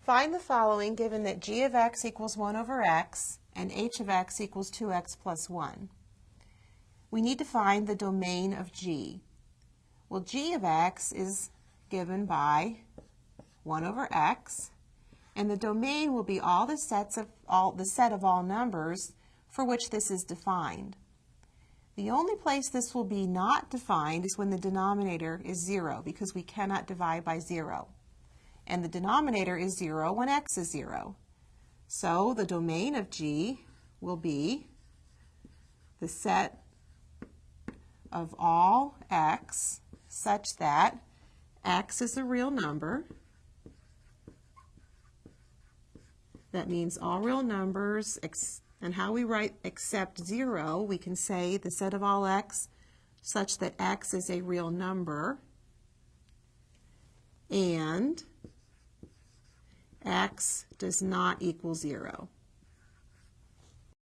Find the following given that g of x equals 1 over x and h of x equals 2x plus 1. We need to find the domain of g. Well, g of x is given by 1 over x, and the domain will be the set of all numbers for which this is defined. The only place this will be not defined is when the denominator is 0, because we cannot divide by 0. And the denominator is 0 when x is 0. So the domain of g will be the set of all x such that x is a real number. That means all real numbers, and how we write except 0, we can say the set of all x such that x is a real number, and x does not equal 0.